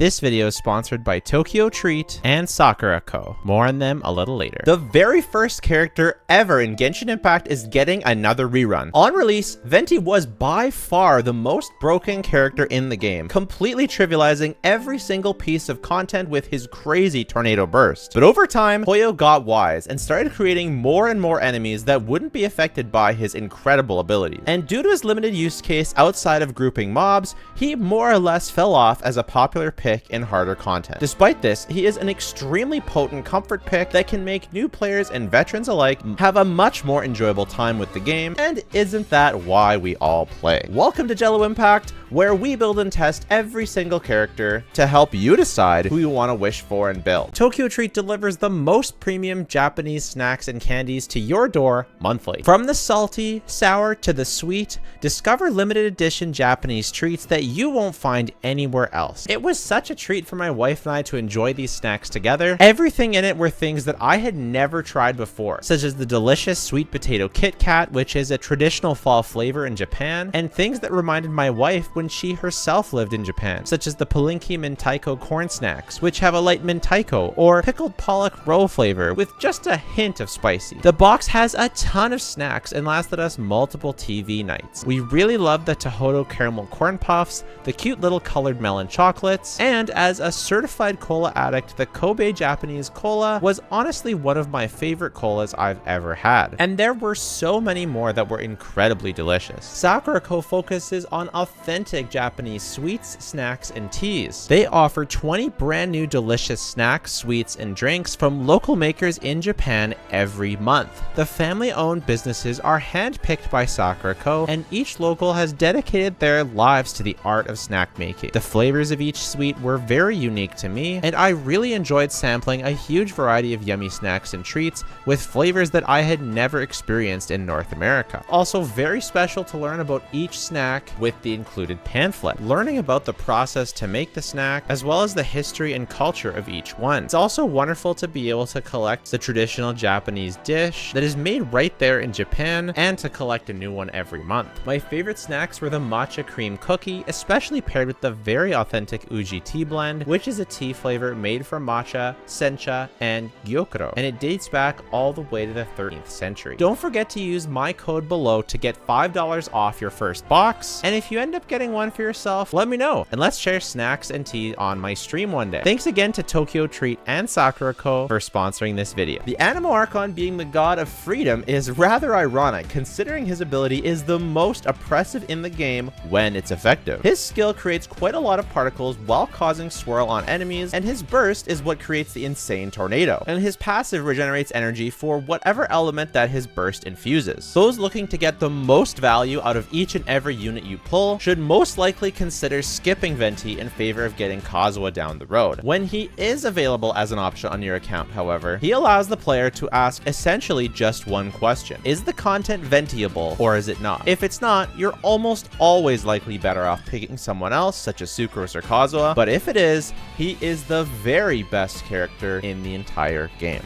This video is sponsored by Tokyo Treat and Sakura Co. More on them a little later. The very first character ever in Genshin Impact is getting another rerun. On release, Venti was by far the most broken character in the game, completely trivializing every single piece of content with his crazy tornado burst. But over time, Hoyo got wise and started creating more and more enemies that wouldn't be affected by his incredible abilities. And due to his limited use case outside of grouping mobs, he more or less fell off as a popular pick in harder content. Despite this, he is an extremely potent comfort pick that can make new players and veterans alike have a much more enjoyable time with the game, and isn't that why we all play? Welcome to Jello Impact, where we build and test every single character to help you decide who you want to wish for and build. Tokyo Treat delivers the most premium Japanese snacks and candies to your door monthly. From the salty, sour to the sweet, discover limited edition Japanese treats that you won't find anywhere else. It was such a treat for my wife and I to enjoy these snacks together. Everything in it were things that I had never tried before, such as the delicious sweet potato Kit Kat, which is a traditional fall flavor in Japan, and things that reminded my wife when she herself lived in Japan, such as the Palinki Mentaiko corn snacks, which have a light mentaiko or pickled pollock roll flavor with just a hint of spicy. The box has a ton of snacks and lasted us multiple TV nights. We really loved the Tohoto caramel corn puffs, the cute little colored melon chocolates, and as a certified cola addict, the Kobe Japanese cola was honestly one of my favorite colas I've ever had. And there were so many more that were incredibly delicious. Sakura Co focuses on authentic Japanese sweets, snacks, and teas. They offer 20 brand new delicious snacks, sweets, and drinks from local makers in Japan every month. The family-owned businesses are handpicked by Sakura Co, and each local has dedicated their lives to the art of snack making. The flavors of each sweet were very unique to me, and I really enjoyed sampling a huge variety of yummy snacks and treats with flavors that I had never experienced in North America. Also very special to learn about each snack with the included pamphlet, learning about the process to make the snack, as well as the history and culture of each one. It's also wonderful to be able to collect the traditional Japanese dish that is made right there in Japan, and to collect a new one every month. My favorite snacks were the matcha cream cookie, especially paired with the very authentic Uji tea blend, which is a tea flavor made from matcha, sencha, and gyokuro, and it dates back all the way to the 13th century. Don't forget to use my code below to get $5 off your first box, and if you end up getting one for yourself, let me know, and let's share snacks and tea on my stream one day. Thanks again to Tokyo Treat and Sakura Co for sponsoring this video. The Anemo Archon being the god of freedom is rather ironic, considering his ability is the most oppressive in the game when it's effective. His skill creates quite a lot of particles while causing swirl on enemies, and his burst is what creates the insane tornado, and his passive regenerates energy for whatever element that his burst infuses. Those looking to get the most value out of each and every unit you pull should most likely consider skipping Venti in favor of getting Kazuha down the road. When he is available as an option on your account, however, he allows the player to ask essentially just one question: is the content Ventiable or is it not? If it's not, you're almost always likely better off picking someone else, such as Sucrose or Kazuha, but if it is, he is the very best character in the entire game.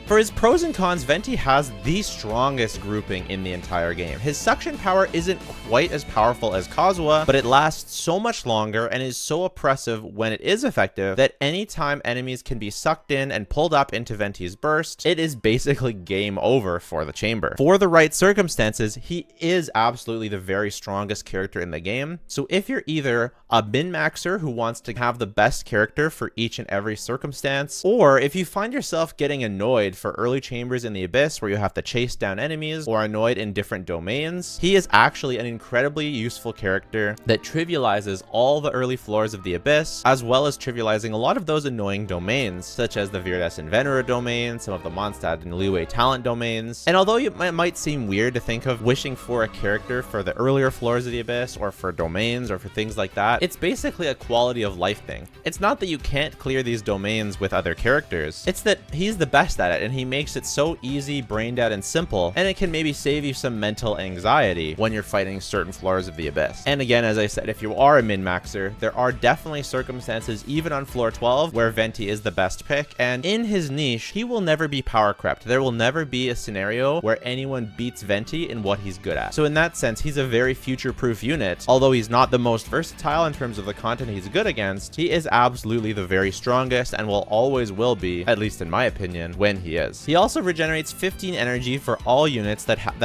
For his pros and cons, Venti has the strongest grouping in the entire game. His suction power isn't quite as powerful as Kazuha, but it lasts so much longer and is so oppressive when it is effective that anytime enemies can be sucked in and pulled up into Venti's burst, it is basically game over for the chamber. For the right circumstances, he is absolutely the very strongest character in the game. So if you're either a min-maxer who wants to have the best character for each and every circumstance, or if you find yourself getting annoyed for early chambers in the Abyss where you have to chase down enemies, or annoyed in different domains, he is actually an incredibly useful character that trivializes all the early floors of the Abyss, as well as trivializing a lot of those annoying domains, such as the Virdess and Venera domain, some of the Mondstadt and Liyue talent domains. And although it might seem weird to think of wishing for a character for the earlier floors of the Abyss, or for domains, or for things like that, it's basically a quality of life thing. It's not that you can't clear these domains with other characters, it's that he's the best at it, and he makes it so easy, brain dead, and simple, and it can maybe save you some mental anxiety when you're fighting certain floors of the Abyss. And again, as I said, if you are a min-maxer, there are definitely circumstances, even on floor 12, where Venti is the best pick, and in his niche, he will never be power crept. There will never be a scenario where anyone beats Venti in what he's good at. So in that sense, he's a very future-proof unit. Although he's not the most versatile in terms of the content he's good against, he is absolutely the very strongest and will always will be, at least in my opinion, when he is. He also regenerates 15 energy for all units that have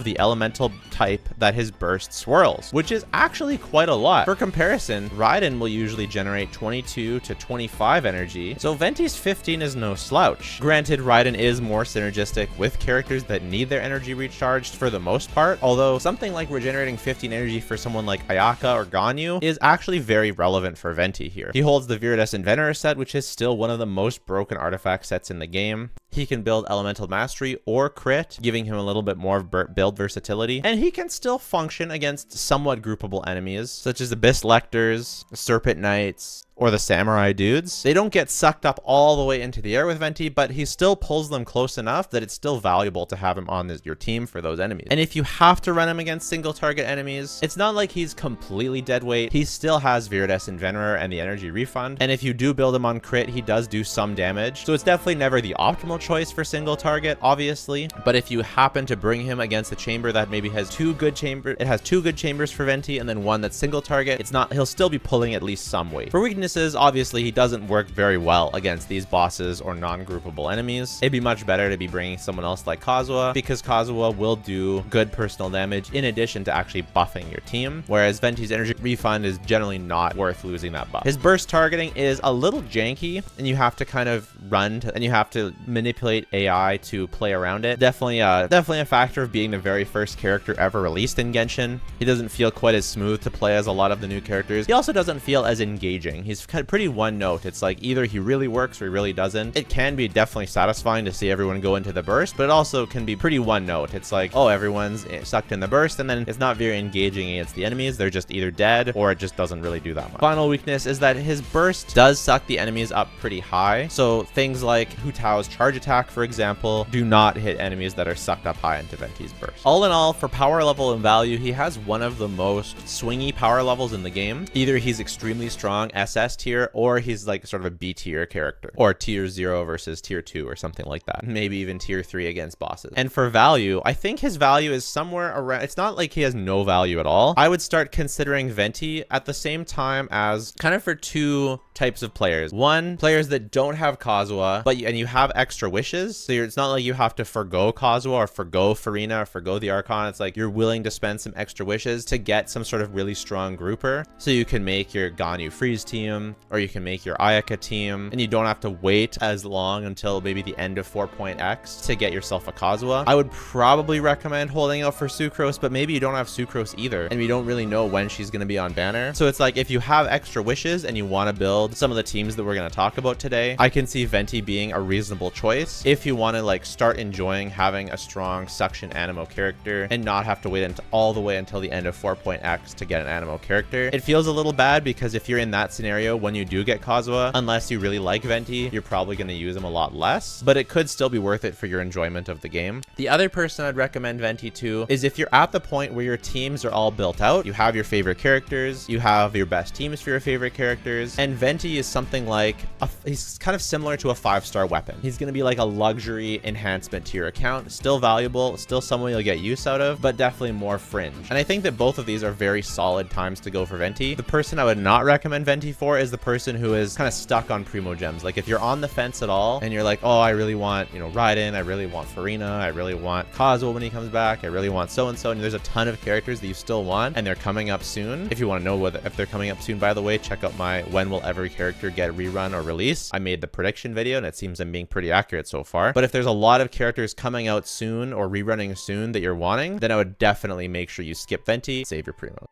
the elemental type that his burst swirls, which is actually quite a lot. For comparison, Raiden will usually generate 22 to 25 energy, so Venti's 15 is no slouch. Granted, Raiden is more synergistic with characters that need their energy recharged for the most part, although something like regenerating 15 energy for someone like Ayaka or Ganyu is actually very relevant for Venti here. He holds the Viridescent Venerer set, which is still one of the most broken artifact sets in the game. He can build Elemental Mastery or Crit, giving him a little bit more build versatility, and he can still function against somewhat groupable enemies, such as Abyss Lectors, Serpent Knights, or the samurai dudes. They don't get sucked up all the way into the air with Venti, but he still pulls them close enough that it's still valuable to have him on your team for those enemies. And if you have to run him against single target enemies, it's not like he's completely dead weight. He still has Viridescent Venerer and the energy refund, and if you do build him on crit, he does do some damage. So it's definitely never the optimal choice for single target, obviously, but if you happen to bring him against a chamber that maybe has two good chambers for Venti and then one that's single target, he'll still be pulling at least some weight. For weakness, obviously he doesn't work very well against these bosses or non-groupable enemies. It'd be much better to be bringing someone else like Kazuha, because Kazuha will do good personal damage in addition to actually buffing your team, whereas Venti's energy refund is generally not worth losing that buff. His burst targeting is a little janky, and you have to kind of and you have to manipulate AI to play around it. Definitely a factor of being the very first character ever released in Genshin. He doesn't feel quite as smooth to play as a lot of the new characters. He also doesn't feel as engaging. He's kind of pretty one note. It's like either he really works or he really doesn't. It can be definitely satisfying to see everyone go into the burst, but it also can be pretty one note. It's like, oh, everyone's sucked in the burst, and then it's not very engaging against the enemies. They're just either dead or it just doesn't really do that much. Final weakness is that his burst does suck the enemies up pretty high. So things like Hu Tao's charge attack, for example, do not hit enemies that are sucked up high into Venti's burst. All in all, for power level and value, he has one of the most swingy power levels in the game. Either he's extremely strong SS tier, or he's like sort of a B tier character, or tier 0 versus tier 2 or something like that. Maybe even tier 3 against bosses. And for value, I think his value is somewhere around, it's not like he has no value at all. I would start considering Venti at the same time as kind of for two types of players. One, players that don't have Kazuha, and you have extra wishes. So it's not like you have to forgo Kazuha or forgo Farina or forgo the Archon. It's like you're willing to spend some extra wishes to get some sort of really strong grouper. So you can make your Ganyu Freeze team, or you can make your Ayaka team, and you don't have to wait as long until maybe the end of 4.x to get yourself a Kazuha. I would probably recommend holding out for Sucrose, but maybe you don't have Sucrose either, and we don't really know when she's going to be on banner. So it's like if you have extra wishes and you want to build some of the teams that we're going to talk about today, I can see Venti being a reasonable choice if you want to like start enjoying having a strong suction Animo character and not have to wait all the way until the end of 4.x to get an Animo character. It feels a little bad because if you're in that scenario, when you do get Kazuha, unless you really like Venti, you're probably going to use him a lot less, but it could still be worth it for your enjoyment of the game. The other person I'd recommend Venti to is if you're at the point where your teams are all built out, you have your favorite characters, you have your best teams for your favorite characters, and Venti is something like, he's kind of similar to a 5-star weapon. He's going to be like a luxury enhancement to your account, still valuable, still someone you'll get use out of, but definitely more fringe. And I think that both of these are very solid times to go for Venti. The person I would not recommend Venti for is the person who is kind of stuck on Primo Gems. Like if you're on the fence at all and you're like, oh, I really want, Raiden, I really want Farina, I really want Kazuha when he comes back, I really want so-and-so, and there's a ton of characters that you still want and they're coming up soon. If you want to know if they're coming up soon, by the way, check out my when will every character get rerun or release. I made the prediction video and it seems I'm being pretty accurate so far. But if there's a lot of characters coming out soon or rerunning soon that you're wanting, then I would definitely make sure you skip Venti, save your Primo.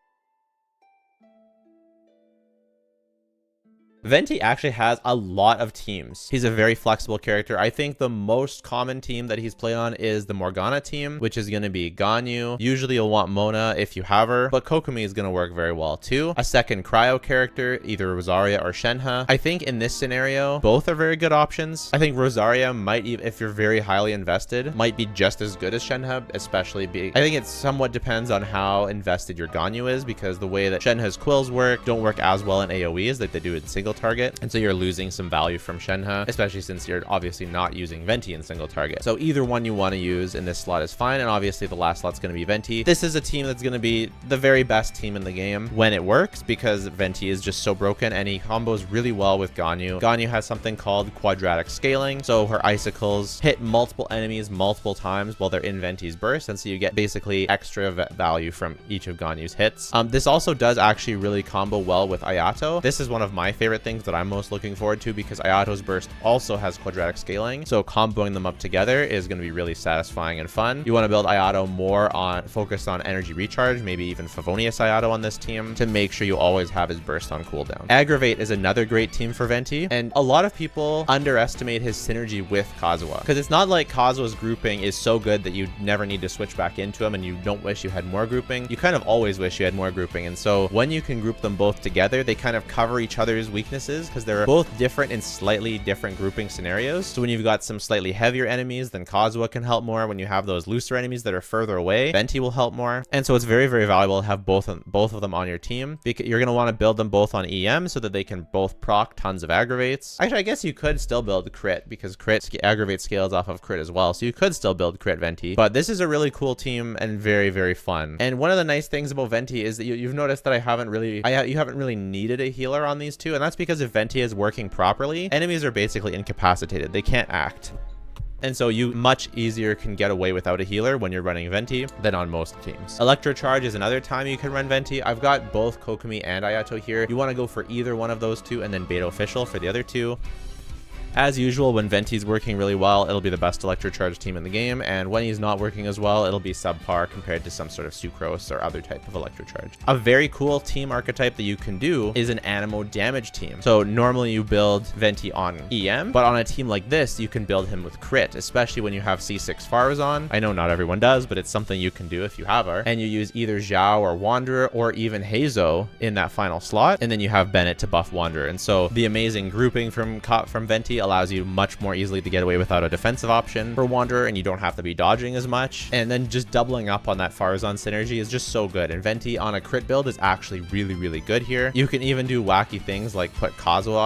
Venti actually has a lot of teams. He's a very flexible character. I think the most common team that he's played on is the Morgana team, which is going to be Ganyu. Usually you'll want Mona if you have her, but Kokomi is going to work very well too. A second cryo character, either Rosaria or Shenhe. I think in this scenario, both are very good options. I think Rosaria might, if you're very highly invested, might be just as good as Shenhe, especially I think it somewhat depends on how invested your Ganyu is, because the way that Shenhe's quills don't work as well in AoEs like they do in single target, and so you're losing some value from Shenhe, especially since you're obviously not using Venti in single target. So either one you want to use in this slot is fine, and obviously the last slot's going to be Venti. This is a team that's going to be the very best team in the game when it works, because Venti is just so broken and he combos really well with Ganyu. Ganyu has something called quadratic scaling, so her icicles hit multiple enemies multiple times while they're in Venti's burst, and so you get basically extra value from each of Ganyu's hits. This also does actually really combo well with Ayato. This is one of my favorite things that I'm most looking forward to, because Ayato's burst also has quadratic scaling, so comboing them up together is going to be really satisfying and fun. You want to build Ayato more focused on energy recharge, maybe even Favonius Ayato on this team, to make sure you always have his burst on cooldown. Aggravate is another great team for Venti, and a lot of people underestimate his synergy with Kazuha, because it's not like Kazuha's grouping is so good that you never need to switch back into him and you don't wish you had more grouping. You kind of always wish you had more grouping, and so when you can group them both together, they kind of cover each other's weaknesses, because they're both different in slightly different grouping scenarios. So when you've got some slightly heavier enemies, then Kazuha can help more. When you have those looser enemies that are further away, Venti will help more. And so it's very, very valuable to have both of them on your team, because you're going to want to build them both on EM so that they can both proc tons of aggravates. Actually, I guess you could still build crit, because crit aggravate scales off of crit as well, so you could still build crit Venti. But this is a really cool team and very, very fun. And one of the nice things about Venti is that you've noticed that you haven't really needed a healer on these two, and that's because if Venti is working properly, enemies are basically incapacitated. They can't act. And so you much easier can get away without a healer when you're running Venti than on most teams. Electrocharge is another time you can run Venti. I've got both Kokomi and Ayato here. You want to go for either one of those two, and then Beta Official for the other two. As usual, when Venti's working really well, it'll be the best Electrocharge team in the game, and when he's not working as well, it'll be subpar compared to some sort of Sucrose or other type of Electrocharge. A very cool team archetype that you can do is an Anemo damage team. So normally you build Venti on EM, but on a team like this, you can build him with crit, especially when you have C6 Pharos on. I know not everyone does, but it's something you can do if you have her. And you use either Zhao or Wanderer or even Heizo in that final slot, and then you have Bennett to buff Wanderer. And so the amazing grouping from Venti allows you much more easily to get away without a defensive option for Wanderer, and you don't have to be dodging as much. And then just doubling up on that Farazan synergy is just so good. And Venti on a crit build is actually really, really good here. You can even do wacky things like put Kazuha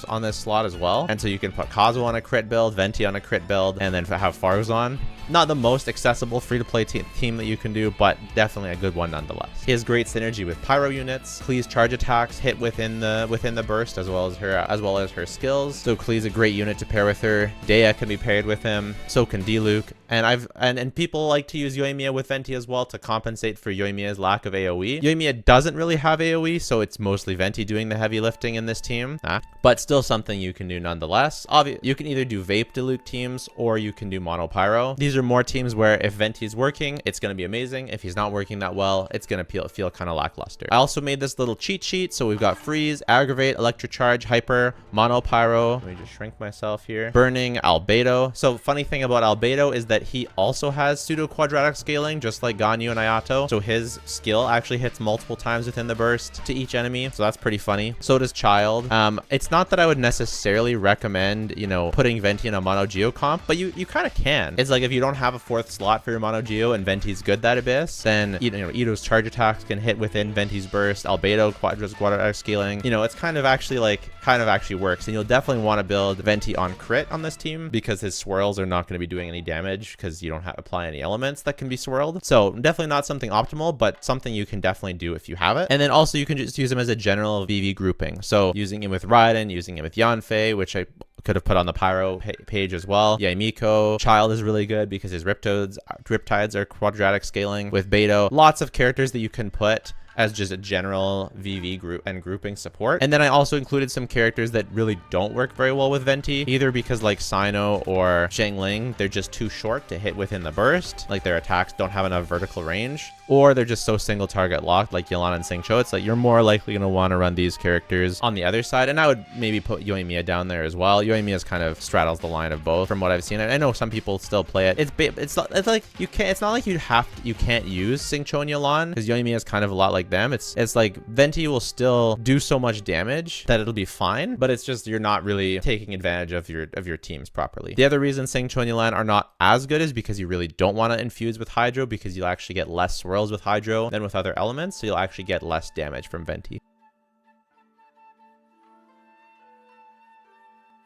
on this slot as well. And so you can put Kazuha on a crit build, Venti on a crit build, and then have Farazan. Not the most accessible free-to-play team that you can do, but definitely a good one nonetheless. He has great synergy with pyro units. Klee's charge attacks hit within the burst, as well as her skills. So Klee's a great unit to pair with her. Dea can be paired with him. So can Diluc. And people like to use Yoimiya with Venti as well to compensate for Yoimiya's lack of AoE. Yoimiya doesn't really have AoE, so it's mostly Venti doing the heavy lifting in this team. But still something you can do nonetheless. You can either do Vape Diluc teams or you can do Mono Pyro. These are more teams where if Venti's working, it's going to be amazing. If he's not working that well, it's going to feel kind of lackluster. I also made this little cheat sheet. So we've got Freeze, Aggravate, Electrocharge, Hyper, Mono Pyro. Let me just shrink myself here. Burning, Albedo. So funny thing about Albedo is that he also has pseudo quadratic scaling, just like Ganyu and Ayato. So his skill actually hits multiple times within the burst to each enemy. So that's pretty funny. So does Child. It's not that I would necessarily recommend, putting Venti in a Mono Geo comp, but you kind of can. It's like if you don't have a fourth slot for your Mono Geo and Venti's good that Abyss, then Ito's charge attacks can hit within Venti's burst. Albedo quadratic scaling. It's kind of actually works, and you'll definitely want to build Venti on crit on this team because his swirls are not going to be doing any damage because you don't apply any elements that can be swirled. So definitely not something optimal, but something you can definitely do if you have it. And then also you can just use him as a general VV grouping. So using him with Raiden, using him with Yanfei, which I could have put on the Pyro page as well. Yaimiko. Child is really good because his Riptides are quadratic scaling with Beto. Lots of characters that you can put as just a general VV group and grouping support. And then I also included some characters that really don't work very well with Venti, either because like Sino or Xiangling, they're just too short to hit within the burst, like their attacks don't have enough vertical range, or they're just so single target locked like Yelan and Xingqiu. It's like you're more likely going to want to run these characters on the other side. And I would maybe put Yoimiya down there as well. Yoimiya's kind of straddles the line of both from what I've seen. I know some people still play it. It's like you can't, it's not like you can't use Xingqiu and Yelan, because Yoimiya is kind of a lot like them. It's like Venti will still do so much damage that it'll be fine, but it's just you're not really taking advantage of your teams properly. The other reason Xingqiu and Yelan are not as good is because you really don't want to infuse with Hydro, because you'll actually get less swirls with Hydro than with other elements, so you'll actually get less damage from Venti.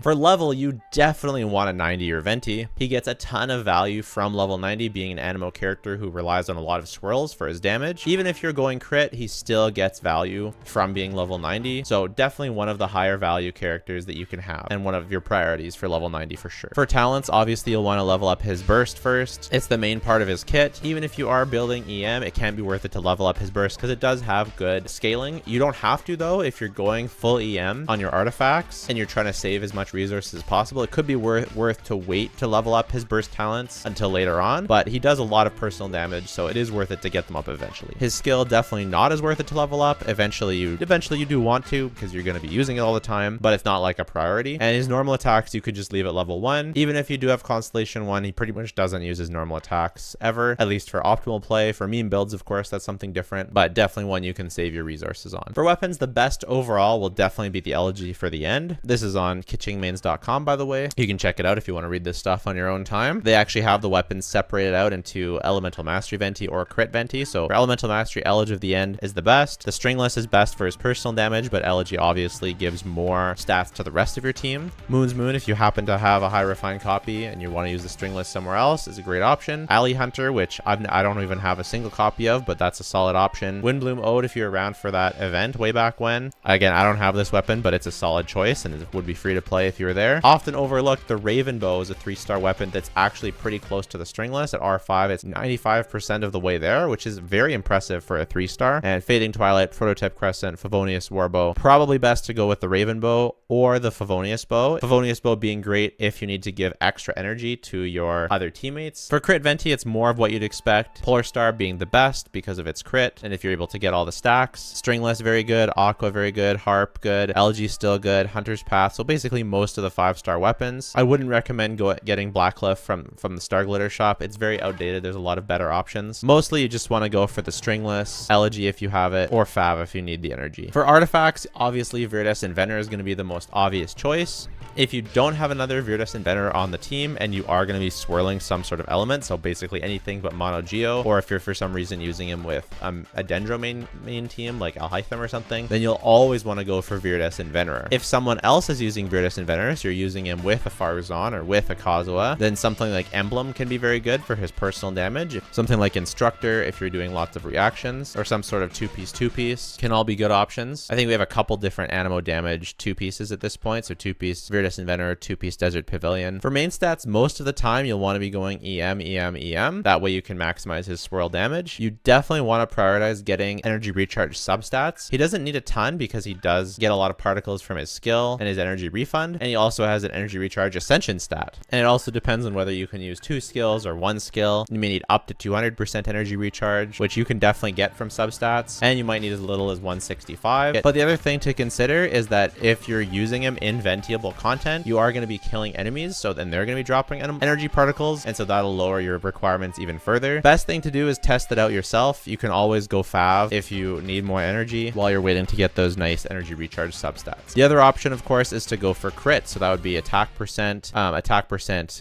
For level, you definitely want a 90 or Venti. He gets a ton of value from level 90, being an Animo character who relies on a lot of swirls for his damage. Even if you're going crit, he still gets value from being level 90. So definitely one of the higher value characters that you can have, and one of your priorities for level 90 for sure. For talents, obviously you'll want to level up his burst first. It's the main part of his kit. Even if you are building EM, it can be worth it to level up his burst because it does have good scaling. You don't have to though if you're going full EM on your artifacts and you're trying to save as much resources as possible. It could be worth to wait to level up his burst talents until later on, but he does a lot of personal damage, so it is worth it to get them up eventually. His skill definitely not as worth it to level up. Eventually you do want to, because you're going to be using it all the time, but it's not like a priority. And his normal attacks you could just leave at level 1. Even if you do have Constellation 1, he pretty much doesn't use his normal attacks ever, at least for optimal play. For meme builds, of course, that's something different, but definitely one you can save your resources on. For weapons, the best overall will definitely be the elegy for the end. This is on kitchingmains.com, by the way. You can check it out if you want to read this stuff on your own time. They actually have the weapons separated out into Elemental Mastery Venti or Crit Venti. So for Elemental Mastery, Elegy of the End is the best. The Stringless is best for his personal damage, but Elegy obviously gives more stats to the rest of your team. Moon's Moon, if you happen to have a high refined copy and you want to use the Stringless somewhere else, is a great option. Alley Hunter, which I don't even have a single copy of, but that's a solid option. Windbloom Ode, if you're around for that event way back when. Again, I don't have this weapon, but it's a solid choice and it would be free to play if you were there. Often overlooked, the Raven Bow is a 3-star weapon that's actually pretty close to the Stringless. At R5, it's 95% of the way there, which is very impressive for a 3-star. And Fading Twilight, Prototype Crescent, Favonius Warbow, probably best to go with the Raven Bow or the Favonius Bow. Favonius Bow being great if you need to give extra energy to your other teammates. For Crit Venti, it's more of what you'd expect. Polar Star being the best because of its crit, and if you're able to get all the stacks. Stringless, very good. Aqua, very good. Harp, good. LG, still good. Hunter's Path, so basically most of the 5-star weapons. I wouldn't recommend getting Blackcliff from the Star Glitter shop. It's very outdated. There's a lot of better options. Mostly you just want to go for the Stringless, Elegy if you have it, or Fav if you need the energy. For artifacts, obviously Viridescent Inventor is going to be the most obvious choice. If you don't have another Viridescent Inventor on the team and you are going to be swirling some sort of element, so basically anything but Mono Geo, or if you're for some reason using him with a Dendro main team like Alhaitham or something, then you'll always want to go for Viridescent Inventor. If someone else is using Viridescent Inventor, so you're using him with a Farzan or with a Kazuha, then something like Emblem can be very good for his personal damage. Something like Instructor if you're doing lots of reactions, or some sort of two-piece can all be good options. I think we have a couple different Animo damage 2-pieces at this point, so 2-piece Viridescent Inventor, 2-piece Desert Pavilion. For main stats, most of the time you'll want to be going EM. That way you can maximize his swirl damage. You definitely want to prioritize getting energy recharge substats. He doesn't need a ton because he does get a lot of particles from his skill and his energy refund, and he also has an energy recharge ascension stat. And it also depends on whether you can use 2 skills or 1 skill. You may need up to 200% energy recharge, which you can definitely get from substats, and you might need as little as 165. But the other thing to consider is that if you're using him in ventiable content, you are going to be killing enemies, so then they're going to be dropping energy particles, and so that'll lower your requirements even further. Best thing to do is test it out yourself. You can always go Fav if you need more energy while you're waiting to get those nice energy recharge substats. The other option, of course, is to go for crit, so that would be attack percent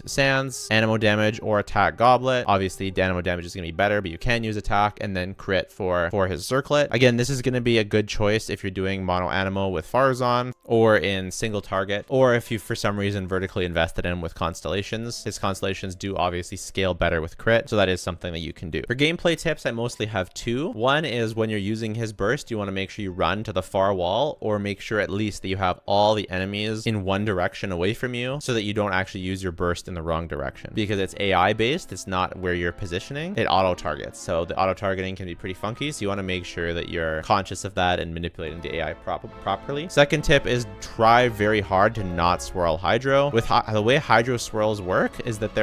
Sands, Animo damage, or attack Goblet. Obviously, Animo damage is going to be better, but you can use attack, and then crit for his Circlet. Again, this is going to be a good choice if you're doing mono Animo with Farzan, or in single target, or if you for some reason vertically invested in him with Constellations. His Constellations do obviously scale better with crit, so that is something that you can do. For gameplay tips, I mostly have 2. One is when you're using his burst, you want to make sure you run to the far wall, or make sure at least that you have all the enemies in one direction away from you so that you don't actually use your burst in the wrong direction. Because it's AI based, it's not where you're positioning, it auto targets. So the auto targeting can be pretty funky. So you want to make sure that you're conscious of that and manipulating the AI properly. Second tip is try very hard to not swirl hydro. With the way hydro swirls work is that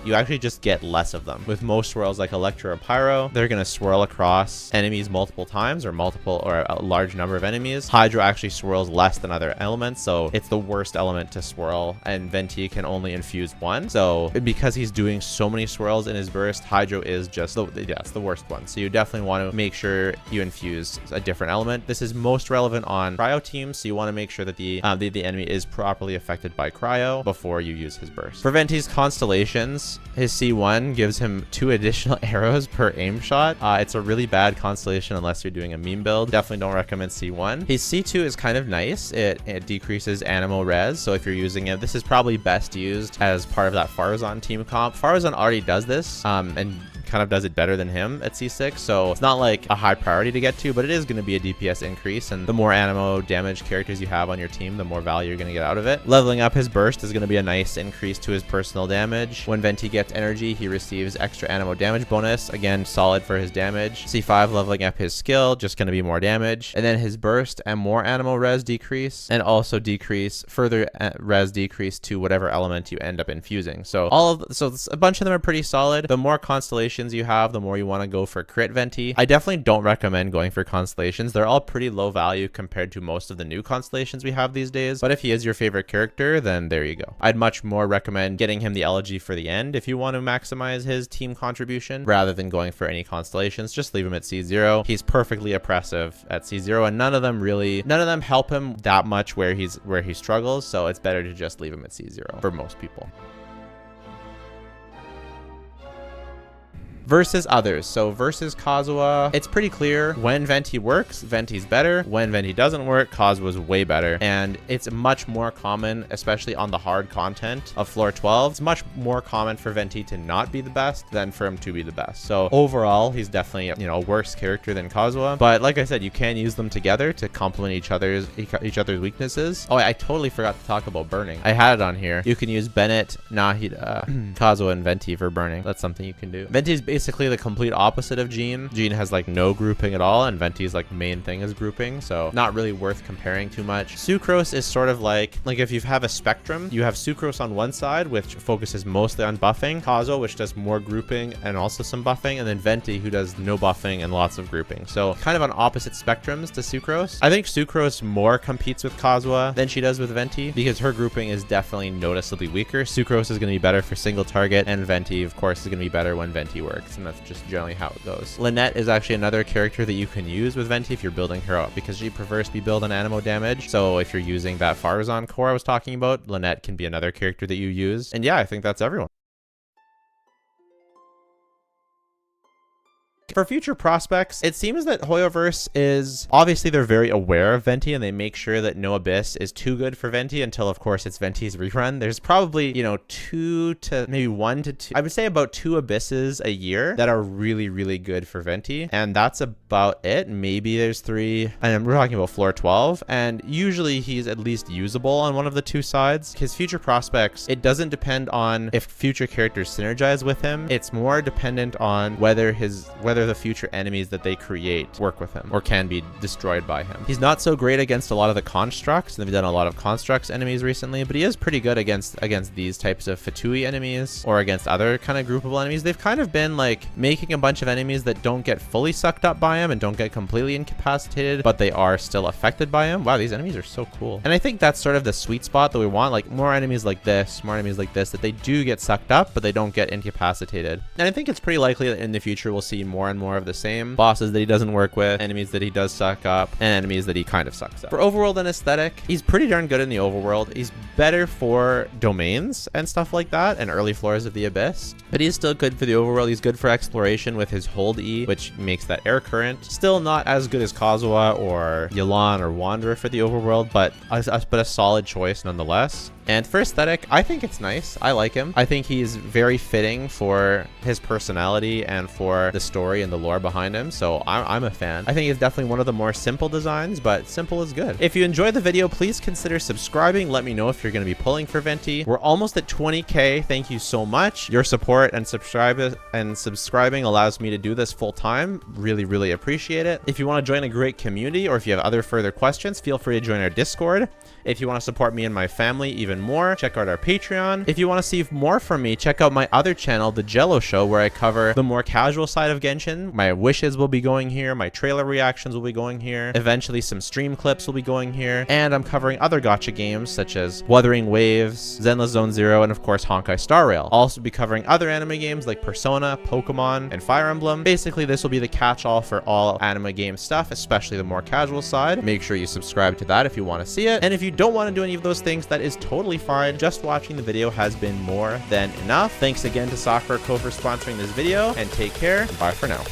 you actually just get less of them. With most swirls like Electro or Pyro, they're going to swirl across enemies multiple times or a large number of enemies. Hydro actually swirls less than other elements, so it's the worst element to swirl, and Venti can only infuse one. So because he's doing so many swirls in his burst, Hydro is just it's the worst one. So you definitely want to make sure you infuse a different element. This is most relevant on cryo teams, so you want to make sure that the enemy is properly affected by cryo before you use his burst. For Venti's constellations, his C1 gives him 2 additional arrows per aim shot. It's a really bad constellation unless you're doing a meme build. Definitely don't recommend C1. His C2 is kind of nice. It decreases animal res, so if you're using it, this is probably best used as part of that Farazan team comp. Farazan already does this, and kind of does it better than him at C6, so it's not like a high priority to get to, but it is going to be a DPS increase, and the more animo damage characters you have on your team, the more value you're going to get out of it. Leveling up his burst is going to be a nice increase to his personal damage. When Venti gets energy, he receives extra animo damage bonus, again solid for his damage. C5 leveling up his skill, just going to be more damage, and then his burst and more animo res decrease, and also further res decrease to whatever element you end up infusing. So a bunch of them are pretty solid. The more constellations you have, the more you want to go for crit Venti. I definitely don't recommend going for constellations. They're all pretty low value compared to most of the new constellations we have these days, but if he is your favorite character, then there you go. I'd much more recommend getting him the elegy for the end if you want to maximize his team contribution rather than going for any constellations. Just leave him at C0. He's perfectly oppressive at C0, and none of them help him that much where he struggles, so it's better to just leave him at C0 for most people. Versus others. So versus Kazuha, it's pretty clear when Venti works, Venti's better. When Venti doesn't work, Kazuha's way better. And it's much more common, especially on the hard content of floor 12. It's much more common for Venti to not be the best than for him to be the best. So overall, he's definitely, a worse character than Kazuha. But like I said, you can use them together to complement each other's weaknesses. Oh, I totally forgot to talk about burning. I had it on here. You can use Bennett, Nahida, Kazuha, and Venti for burning. That's something you can do. Venti's basically the complete opposite of Jean. Jean has like no grouping at all, and Venti's like main thing is grouping, so not really worth comparing too much. Sucrose is sort of like if you have a spectrum, you have Sucrose on one side, which focuses mostly on buffing, Kazuha, which does more grouping and also some buffing, and then Venti, who does no buffing and lots of grouping. So kind of on opposite spectrums to Sucrose. I think Sucrose more competes with Kazuha than she does with Venti because her grouping is definitely noticeably weaker. Sucrose is going to be better for single target, and Venti, of course, is going to be better when Venti works. And that's just generally how it goes. Lynette is actually another character that you can use with Venti if you're building her up because she prefers to be built on animo damage. So if you're using that Farazan core I was talking about, Lynette can be another character that you use. And yeah, I think that's everyone. For future prospects, it seems that Hoyoverse is obviously they're very aware of Venti and they make sure that no Abyss is too good for Venti until of course it's Venti's rerun. There's probably 2 to maybe 1 to 2, I would say about 2 Abysses a year that are really, really good for Venti, and that's about it. Maybe there's 3, and we're talking about floor 12, and usually he's at least usable on one of the 2 sides. His future prospects, it doesn't depend on if future characters synergize with him. It's more dependent on whether the future enemies that they create work with him or can be destroyed by him. He's not so great against a lot of the constructs, and they've done a lot of constructs enemies recently, but he is pretty good against these types of Fatui enemies or against other kind of groupable enemies. They've kind of been like making a bunch of enemies that don't get fully sucked up by him and don't get completely incapacitated, but they are still affected by him. Wow, these enemies are so cool. And I think that's sort of the sweet spot that we want, like more enemies like this, that they do get sucked up, but they don't get incapacitated. And I think it's pretty likely that in the future we'll see more and more of the same bosses that he doesn't work with, enemies that he does suck up, and enemies that he kind of sucks up. For overworld and aesthetic, he's pretty darn good in the overworld. He's better for domains and stuff like that and early floors of the abyss, but he's still good for the overworld. He's good for exploration with his hold E, which makes that air current. Still not as good as Kazuha or Yelan or Wanderer for the overworld, but a solid choice nonetheless. And for aesthetic, I think it's nice. I like him. I think he's very fitting for his personality and for the story and the lore behind him. So I'm a fan. I think it's definitely one of the more simple designs, but simple is good. If you enjoyed the video, please consider subscribing. Let me know if you're going to be pulling for Venti. We're almost at 20K. Thank you so much. Your support and subscribing allows me to do this full time. Really, really appreciate it. If you want to join a great community or if you have other further questions, feel free to join our Discord. If you want to support me and my family even more, check out our Patreon. If you want to see more from me, check out my other channel, The Jello Show, where I cover the more casual side of Genshin. My wishes will be going here. My trailer reactions will be going here. Eventually, some stream clips will be going here. And I'm covering other gacha games such as Wuthering Waves, Zenless Zone Zero, and of course, Honkai Star Rail. I'll also be covering other anime games like Persona, Pokemon, and Fire Emblem. Basically, this will be the catch-all for all anime game stuff, especially the more casual side. Make sure you subscribe to that if you want to see it. And if you don't want to do any of those things, that is totally fine. Just watching the video has been more than enough. Thanks again to Sakura Co for sponsoring this video, and take care. Bye for now.